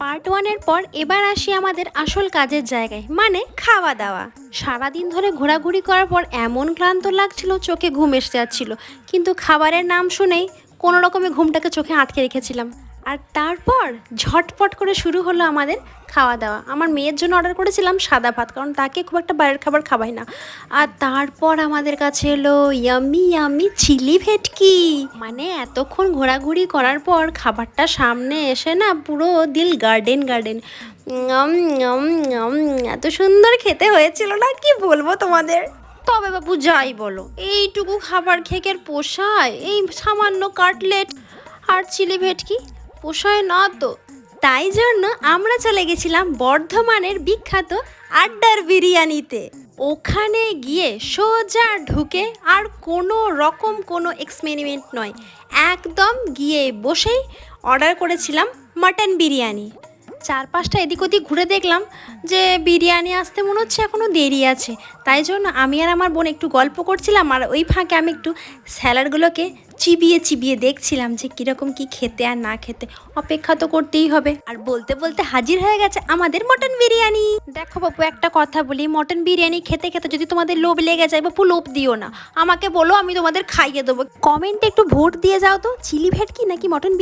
Part 1-এর পর এবার আসি আমাদের আসল কাজের জায়গায়, মানে খাওয়া দাওয়া। সারাদিন ধরে ঘোরাঘুরি করার পর এমন ক্লান্ত লাগছিল, চোখে ঘুম এসে যাচ্ছিল, কিন্তু খাবারের নাম শুনেই কোনো রকমে ঘুমটাকে চোখে আটকে রেখেছিলাম। আর তারপর ঝটপট করে শুরু হলো আমাদের খাওয়া দাওয়া। আমার মেয়ের জন্য অর্ডার করেছিলাম সাদা ভাত, কারণ তাকে খুব একটা বাইরের খাবার খাবাই না। আর তারপর আমাদের কাছে এলো ইয়াম্মি ইয়াম্মি চিলি ভেটকি। মানে এতক্ষণ ঘোরাঘুরি করার পর খাবারটা সামনে এসে না পুরো দিল গার্ডেন গার্ডেন। এত সুন্দর খেতে হয়েছিল না, কি বলবো তোমাদের। তবে বাবু যাই বলো, এইটুকু খাবার খেয়ে পোষায়? এই সামান্য কাটলেট আর চিলি ভেটকি পোষায় না তো। তাই জন্য আমরা চলে গেছিলাম বর্ধমানের বিখ্যাত আড্ডার বিরিয়ানিতে। ওখানে গিয়ে সোজা ঢুকে আর কোনো রকম কোনো এক্সপেরিমেন্ট নয়, একদম গিয়ে বসেই অর্ডার করেছিলাম মাটন বিরিয়ানি। চারপাশটা এদিক ওদিক ঘুরে দেখলাম যে বিরিয়ানি আসতে মনে হচ্ছে এখনও দেরি আছে। তাই জন্য আমি আর আমার বোন একটু গল্প করছিলাম, আর ওই ফাঁকে আমি একটু স্যালাডগুলোকে চিবিয়ে চিবিয়ে দেখছিলাম যে কীরকম কি খেতে আর না খেতে। অপেক্ষা তো করতেই হবে। আর বলতে বলতে হাজির হয়ে গেছে আমাদের মটন বিরিয়ানি। দেখো বাপু, একটা কথা বলি, মটন বিরিয়ানি খেতে খেতে যদি তোমাদের লোভ লেগে যায়, বাপু লোভ দিও না, আমাকে বলো, আমি তোমাদের খাইয়ে দেবো। কমেন্টে একটু ভোট দিয়ে যাও তো, চিলি ভেটকি নাকি মটন।